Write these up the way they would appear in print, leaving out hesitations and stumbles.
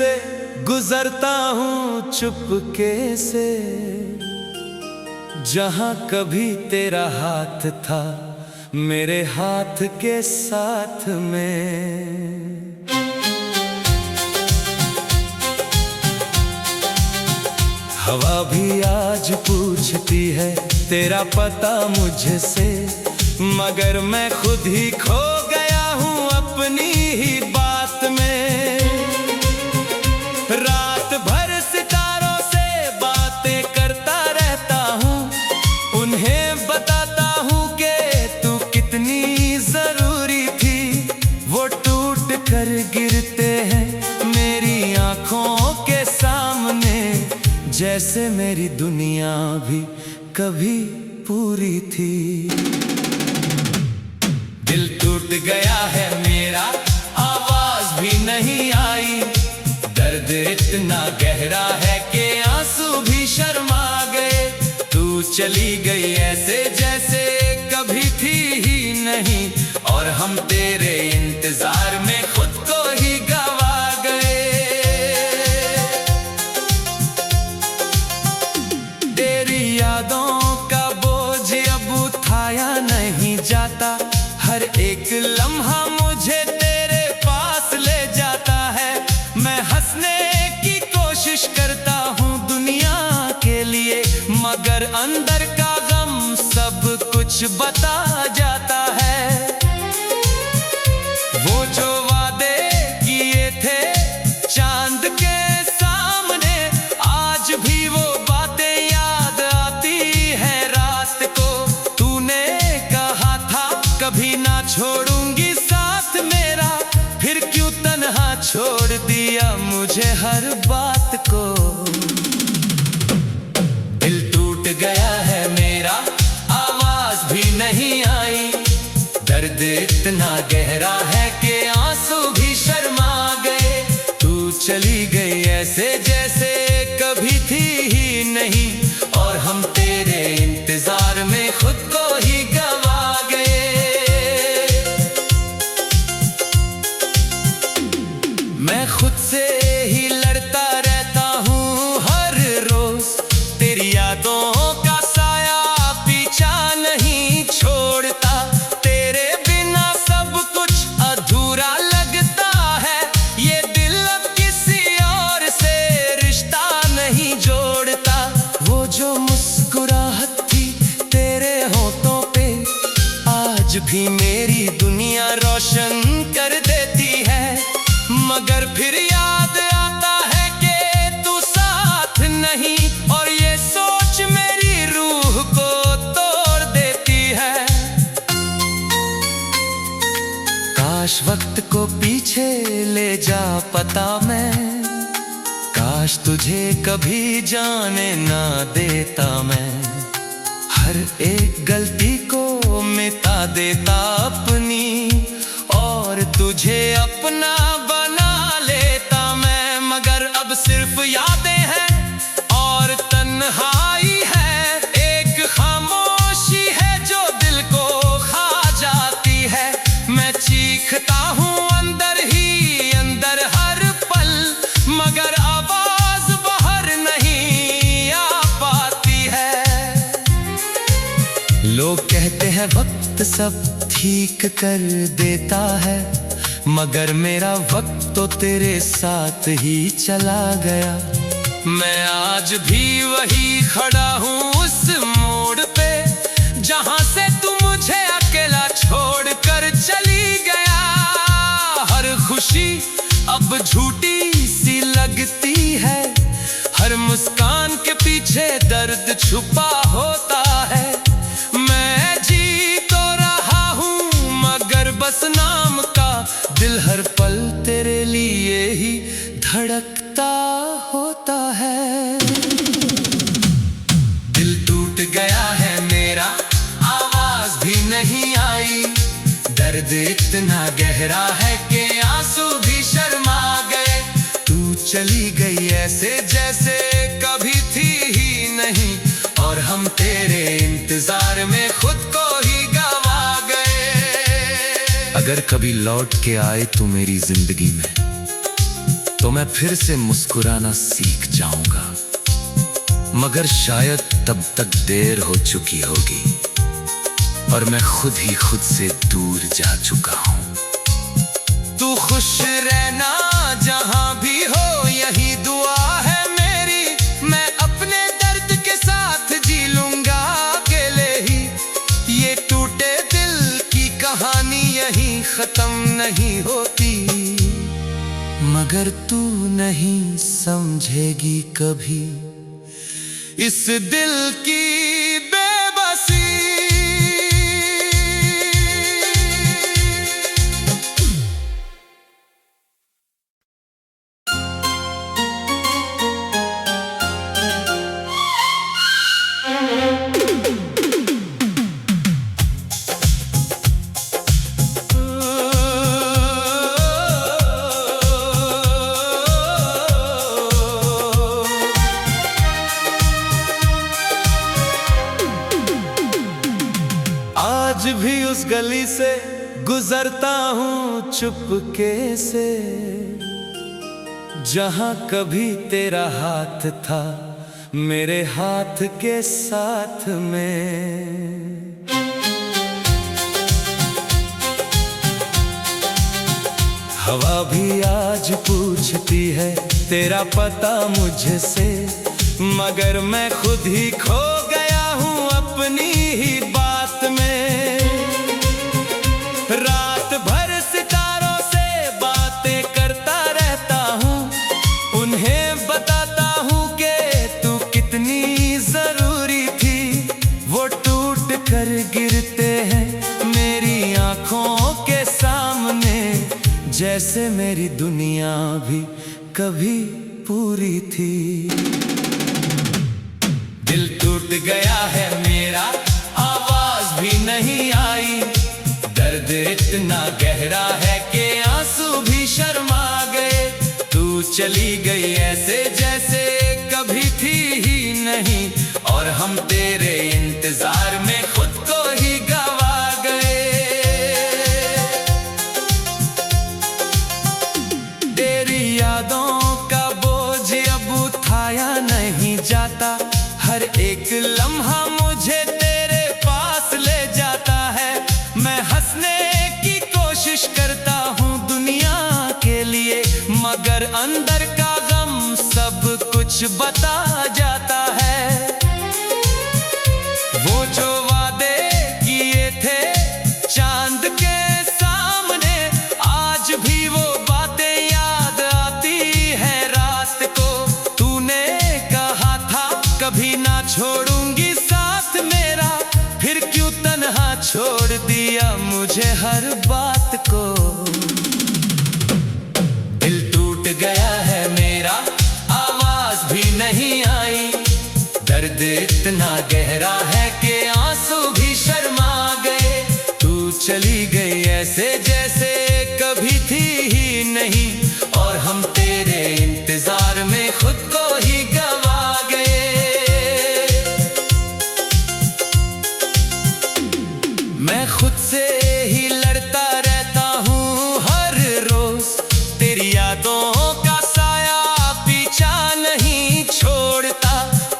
से गुजरता हूँ चुपके से, जहाँ कभी तेरा हाथ था मेरे हाथ के साथ में। हवा भी आज पूछती है तेरा पता मुझसे, मगर मैं खुद ही खो गया हूँ अपनी ही बात में। रात भर सितारों से बातें करता रहता हूँ, उन्हें बताता हूँ कि तू कितनी जरूरी थी। वो टूट कर गिरते हैं मेरी आंखों के सामने, जैसे मेरी दुनिया भी कभी पूरी थी। दिल टूट गया है मेरा, आवाज भी नहीं आई, दर्द इतना गहरा है कि आंसू भी शर्मा गए। तू चली गई ऐसे जैसे कभी थी ही नहीं, और हम तेरे इंतजार में खुद को ही गवा गए। तेरी यादों का बोझ अब उठाया नहीं जाता, हर एक लम्हा मुझे तेरे पास ले जाता है। मैं हंसने की कोशिश करता हूँ दुनिया के लिए, मगर अंदर का गम सब कुछ बता जाता है। वो जो वादे किए थे चांद के सामने, आज भी वो बातें याद आती है रात को। तूने कहा था कभी ना छोड़ूंगी साथ मेरा, फिर क्यों तन्हा छोड़ दिया मुझे हर बात को। दिल टूट गया है मेरा, आवाज भी नहीं आई, दर्द इतना गहरा है कि आंसू भी शर्मा गए। तू चली गई ऐसे जैसे कभी थी ही नहीं, और हम तेरे इंतजार में खुद को ही गवा गए। मैं खुद से ही लड़ता रहता हूँ हर रोज, तेरी यादों का साया पीछा नहीं छोड़ता। तेरे बिना सब कुछ अधूरा लगता है, ये दिल अब किसी और से रिश्ता नहीं जोड़ता। वो जो मुस्कुराहट थी तेरे होठों पे, आज भी मेरी दुनिया रोशन कर देती है। मगर फिर याद आता है कि तू साथ नहीं, और ये सोच मेरी रूह को तोड़ देती है। काश वक्त को पीछे ले जा पता मैं, काश तुझे कभी जाने ना देता मैं। हर एक गलती को मिटा देता अपनी, और तुझे अपना बना लेता मैं। मगर अब सिर्फ यादें हैं और तन्हाई है, एक खामोशी है जो दिल को खा जाती है। मैं चीखता हूँ अंदर ही अंदर हर पल, मगर आवाज बाहर नहीं आ पाती है। लोग कहते हैं वक्त सब ठीक कर देता है, मगर मेरा वक्त तो तेरे साथ ही चला गया। मैं आज भी वही खड़ा हूँ उस मोड़ पे, जहाँ से तू मुझे अकेला छोड़कर चली गया। हर खुशी अब झूठी सी लगती है, हर मुस्कान के पीछे दर्द छुपा होता है। मैं जी तो रहा हूँ मगर बस नाम का, दिल हर पल तेरे लिए ही धड़कता होता है। दिल टूट गया है मेरा, आवाज भी नहीं आई, दर्द इतना गहरा है कि आंसू भी शर्मा गए। तू चली गई ऐसे जैसे कभी थी ही नहीं, और हम तेरे इंतजार में खुद को ही गवा गए। अगर कभी लौट के आए तू मेरी जिंदगी में, तो मैं फिर से मुस्कुराना सीख जाऊंगा, मगर शायद तब तक देर हो चुकी होगी और मैं खुद ही खुद से दूर जा चुका हूँ। तू खुश रहना जहाँ भी हो, यही दुआ है मेरी। मैं अपने दर्द के साथ जी लूंगा अकेले ही। ये टूटे दिल की कहानी यहीं खत्म नहीं होती, मगर तू नहीं समझेगी कभी इस दिल की बेबसी। आज भी उस गली से गुजरता हूँ चुपके से, जहाँ कभी तेरा हाथ था मेरे हाथ के साथ में। हवा भी आज पूछती है तेरा पता मुझसे, मगर मैं खुद ही खो गया हूँ अपनी ही बात में। रात भर सितारों से बातें करता रहता हूँ, उन्हें बताता हूँ कि तू कितनी जरूरी थी। वो टूट कर गिरते हैं मेरी आंखों के सामने, जैसे मेरी दुनिया भी कभी पूरी थी। दिल टूट गया है मेरा, आवाज भी नहीं आई। दर्द इतना गहरा है कि आंसू भी शर्मा गए। तू चली गई ऐसे जैसे कभी थी ही नहीं, और हम तेरे इंतजार में खुद को ही गवा गए। तेरी यादों का बोझ अब उठाया नहीं जाता, हर एक लम्हा मुझे तेरे पास ले जाता है। मैं हंसने की कोशिश करता हूँ दुनिया के लिए, मगर अंदर का गम सब कुछ बता जाता है। वो जो वादे किए थे चांद के सामने, आज भी वो बातें याद आती है रात को। तूने कहा था कभी ना छोड़ूंगी साथ मेरा, फिर क्यों तन्हा छोड़ दिया मुझे हर बात को। दिल टूट गया है मेरा, आवाज भी नहीं आई। दर्द इतना गहरा है कि आंसू भी शर्मा गए। तू चली गई ऐसे जैसे कभी थी ही नहीं, और हम तेरे इंतजार में खुद को ही गवा गए। मैं खुद से ही लड़ता रहता हूँ हर रोज, तेरी यादों का साया पीछा नहीं छोड़ता।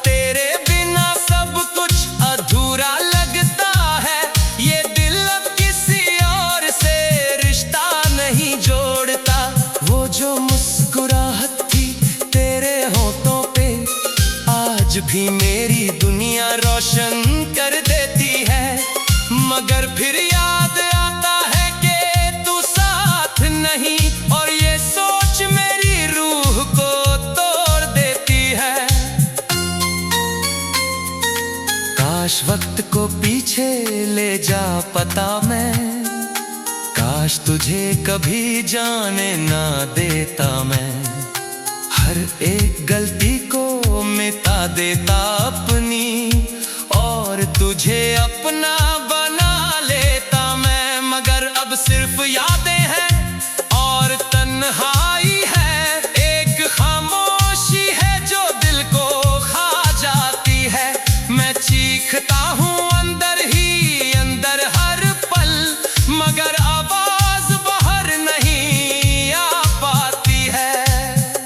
तेरे बिना सब कुछ अधूरा लगता है, ये दिल अब किसी और से रिश्ता नहीं जोड़ता। वो जो मुस्कुराहट थी तेरे होठों पे, आज भी मेरी दुनिया रोशन कर देती है। मगर फिर याद आता है कि तू साथ नहीं, और ये सोच मेरी रूह को तोड़ देती है। काश वक्त को पीछे ले जा पता मैं, काश तुझे कभी जाने ना देता मैं। हर एक गलती को मिटा देता अपनी, और तुझे अपना बना लेता मैं। मगर अब सिर्फ यादें हैं और तन्हाई है, एक खामोशी है जो दिल को खा जाती है। मैं चीखता हूँ अंदर ही अंदर हर पल, मगर आवाज बाहर नहीं आ पाती है।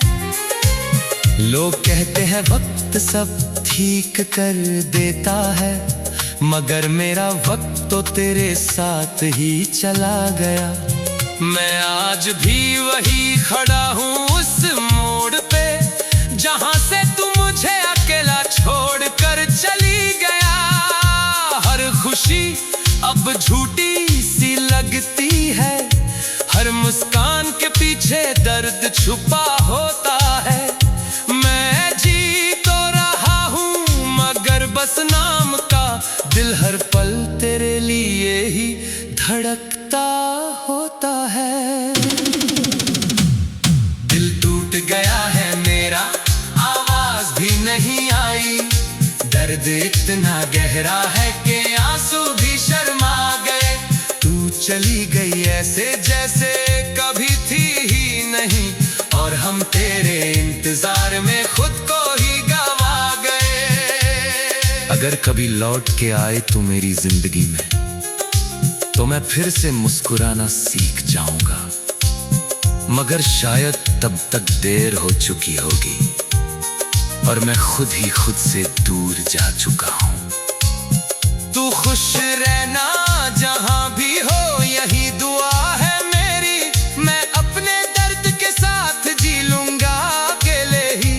वक्त सब ठीक कर देता है, मगर मेरा वक्त तो तेरे साथ ही चला गया। मैं आज भी वही खड़ा हूँ उस मोड़ पे, जहाँ से तू मुझे अकेला छोड़कर चली गया। हर खुशी अब झूठी सी लगती है, हर मुस्कान के पीछे दर्द छुपा होता है। मैं जी तो रहा हूँ मगर बस नाम का, दिल हर पल तेरे लिए ही धड़कता होता है। दिल टूट गया है मेरा, आवाज भी नहीं आई, दर्द इतना गहरा है कि आंसू भी शर्मा गए। तू चली गई ऐसे जैसे कभी थी ही नहीं, और हम तेरे इंतजार में खुद को ही गवा गए। अगर कभी लौट के आए तू मेरी जिंदगी में, तो मैं फिर से मुस्कुराना सीख जाऊंगा, मगर शायद तब तक देर हो चुकी होगी और मैं खुद ही खुद से दूर जा चुका हूं। तू खुश रहना जहां भी हो, यही दुआ है मेरी। मैं अपने दर्द के साथ जी लूंगा अकेले ही,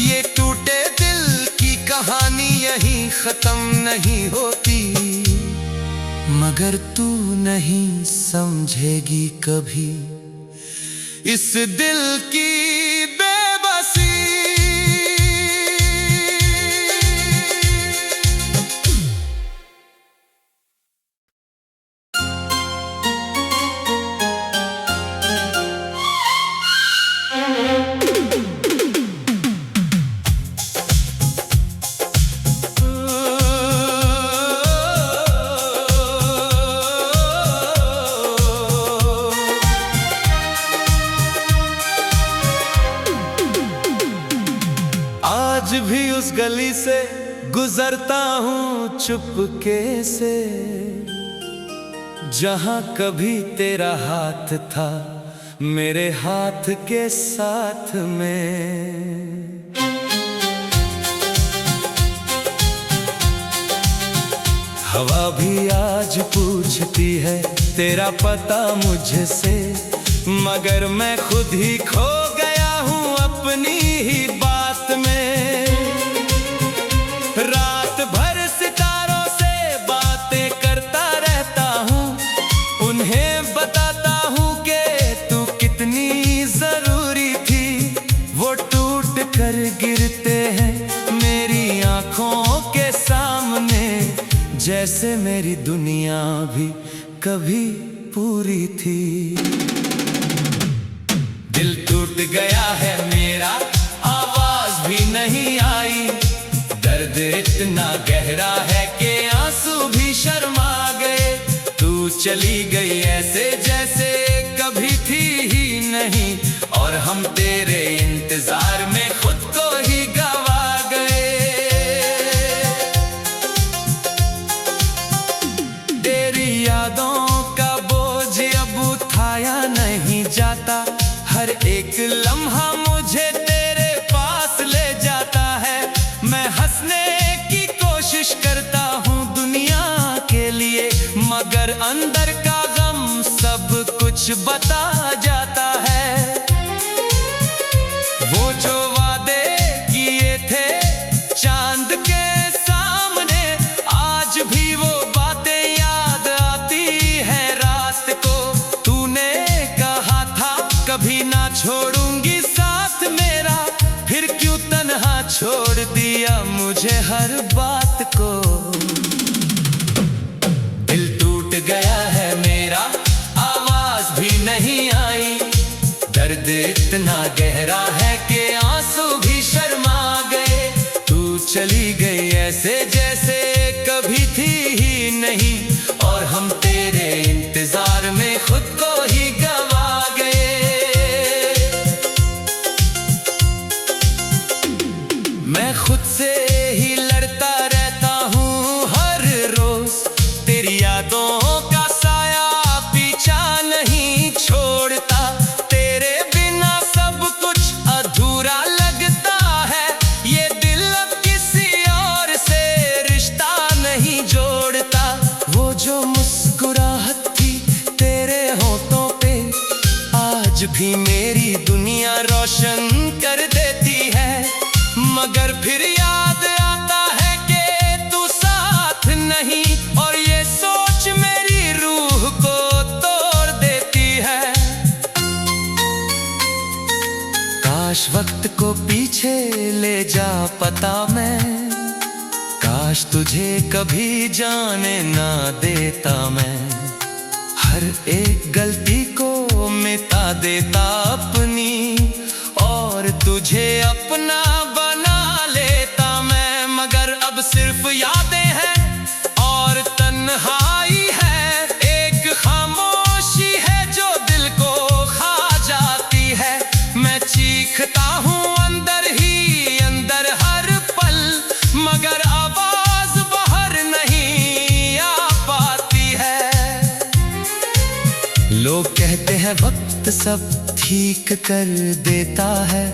ये टूटे दिल की कहानी यही खत्म नहीं होती। मगर तू नहीं समझेगी कभी इस दिल की बेबसी। आज भी उस गली से गुजरता हूँ चुपके से, जहाँ कभी तेरा हाथ था मेरे हाथ के साथ में। हवा भी आज पूछती है तेरा पता मुझसे, मगर मैं खुद ही खो गया हूँ अपनी ही बात में। रात भर सितारों से बातें करता रहता हूँ, उन्हें बताता हूँ कि तू कितनी जरूरी थी। वो टूट कर गिरते हैं मेरी आंखों के सामने, जैसे मेरी दुनिया भी कभी पूरी थी। दिल टूट गया है मेरा, आवाज भी नहीं आई, दर्द इतना गहरा है कि आंसू भी शर्मा गए। तू चली गई ऐसे जैसे कभी थी ही नहीं, और हम तेरे इंतजार में खुद को ही गवा गए। तेरी यादों का बोझ अब उठाया नहीं जाता, हर एक लम्हा मुझे तेरे पास ले जाता है। मैं हंसने की कोशिश करता हूँ दुनिया के लिए, मगर अंदर का गम सब कुछ बता जाता है। वो जो वादे किए थे चांद के सामने, आज भी वो बातें याद आती है रात को। तूने कहा था कभी ना छोड़ूंगी साथ मेरा, फिर क्यों तन्हा छोड़ दिया मुझे हर बात को। दिल टूट गया है मेरा, आवाज भी नहीं आई, दर्द इतना गहरा है कि आंसू भी शर्मा गए। तू चली गई ऐसे जैसे कभी थी ही नहीं, और हम तेरे इंतजार में खुद को ही गवा गए। मैं खुद से ही लड़ता रहता हूँ हर रोज, तेरी यादों का साया पीछा नहीं छोड़ता। तेरे बिना सब कुछ अधूरा लगता है, ये दिल नहीं, और ये सोच मेरी रूह को तोड़ देती है। काश वक्त को पीछे ले जा पता मैं, काश तुझे कभी जाने ना देता मैं। हर एक गलती को मिटा देता अपनी, और तुझे अपना बना लेता मैं। मगर अब सिर्फ यादें हैं और तन्हाई है, एक खामोशी है जो दिल को खा जाती है। मैं चीखता हूँ अंदर ही अंदर हर पल, मगर आवाज बाहर नहीं आ पाती है। लोग कहते हैं वक्त सब ठीक कर देता है,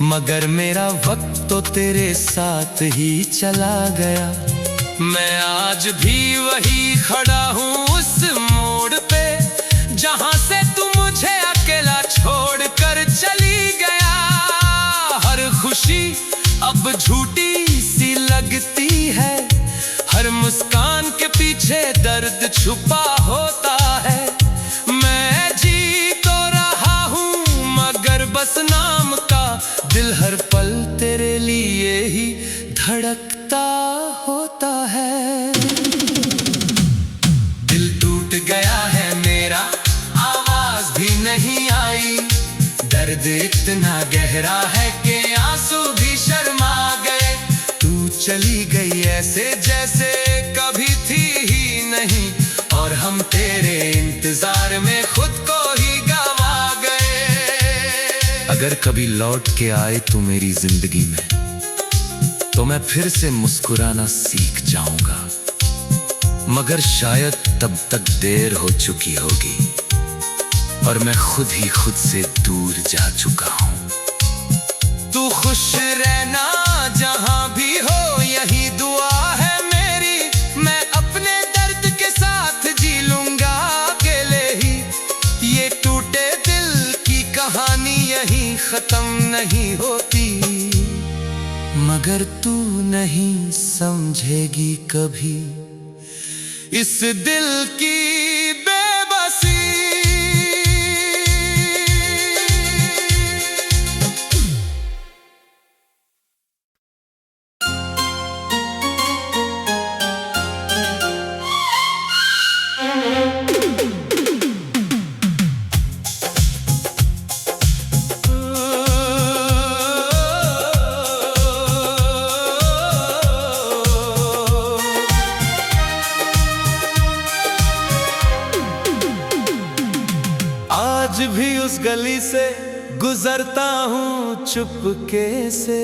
मगर मेरा वक्त तो तेरे साथ ही चला गया। मैं आज भी वही खड़ा हूँ उस मोड़ पे, जहाँ से तू मुझे अकेला छोड़कर चली गया। हर खुशी अब झूठी सी लगती है, हर मुस्कान के पीछे दर्द छुपा होता है। मैं जी तो रहा हूँ मगर बस नाम का, दिल हर पल तेरे लिए ही धड़कता होता है। दिल टूट गया है मेरा, आवाज भी नहीं आई। दर्द इतना गहरा है कि आंसू भी शर्मा गए। तू चली गई ऐसे जैसे कभी थी ही नहीं, और हम तेरे इंतजार में खुद को ही गवा गए। अगर कभी लौट के आए तू मेरी जिंदगी में, तो मैं फिर से मुस्कुराना सीख जाऊंगा, मगर शायद तब तक देर हो चुकी होगी, और मैं खुद ही खुद से दूर जा चुका हूं। तू खुश रहना जहां भी हो, यही दुआ है मेरी। मैं अपने दर्द के साथ जी लूंगा अकेले ही। ये टूटे दिल की कहानी यही खत्म नहीं होती, मगर तू नहीं समझेगी कभी इस दिल की बेबसी। आज भी उस गली से गुजरता हूँ चुपके से,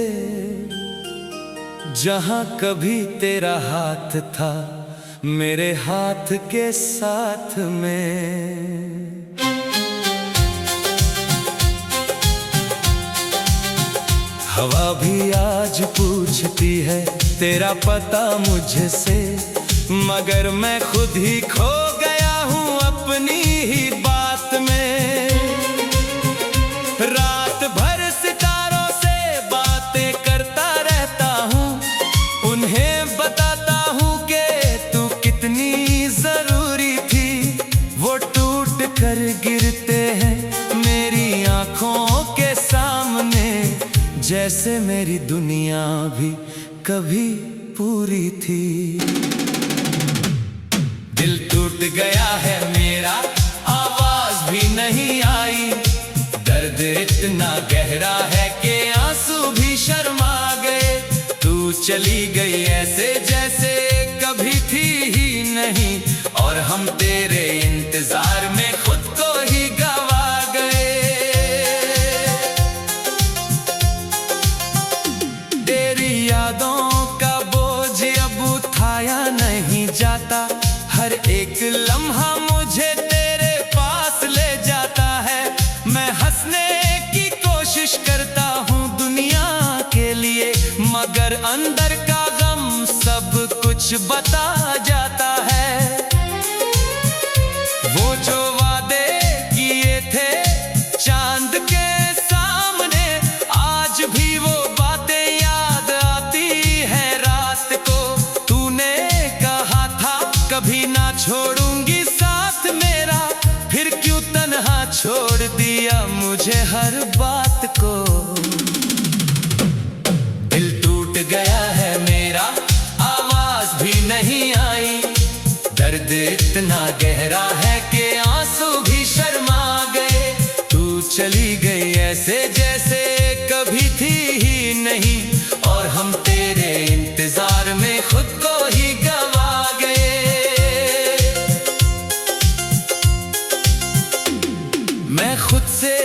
जहाँ कभी तेरा हाथ था मेरे हाथ के साथ में। हवा भी आज पूछती है तेरा पता मुझसे, मगर मैं खुद ही खो गया हूँ अपनी ही बात में। रात भर सितारों से बातें करता रहता हूँ, उन्हें बताता हूँ कि तू कितनी जरूरी थी। वो टूट कर गिरते हैं मेरी आंखों के सामने, जैसे मेरी दुनिया भी कभी पूरी थी। दिल टूट गया है मेरा, आवाज भी नहीं आई। दर्द इतना गहरा है कि आंसू भी शर्मा गए। तू चली गई ऐसे जैसे कभी थी ही नहीं, और हम तेरे इंतजार में खुद को ही गवा गए। तेरी यादों का बोझ अब उठाया नहीं जाता, हर एक लम्हा मुझे तेरे पास ले जाता है। मैं हंसने की कोशिश करता हूँ दुनिया के लिए, मगर अंदर का गम सब कुछ बता जाता है। वो जो वादे किए थे चांद के सामने, आज भी वो बातें याद आती है रात को। तूने कहा हर बात को। दिल टूट गया है मेरा, आवाज भी नहीं आई। दर्द इतना गहरा है कि आंसू भी शर्मा गए। तू चली गई ऐसे जैसे कभी थी ही नहीं, और हम तेरे इंतजार में खुद को ही गवा गए। मैं खुद से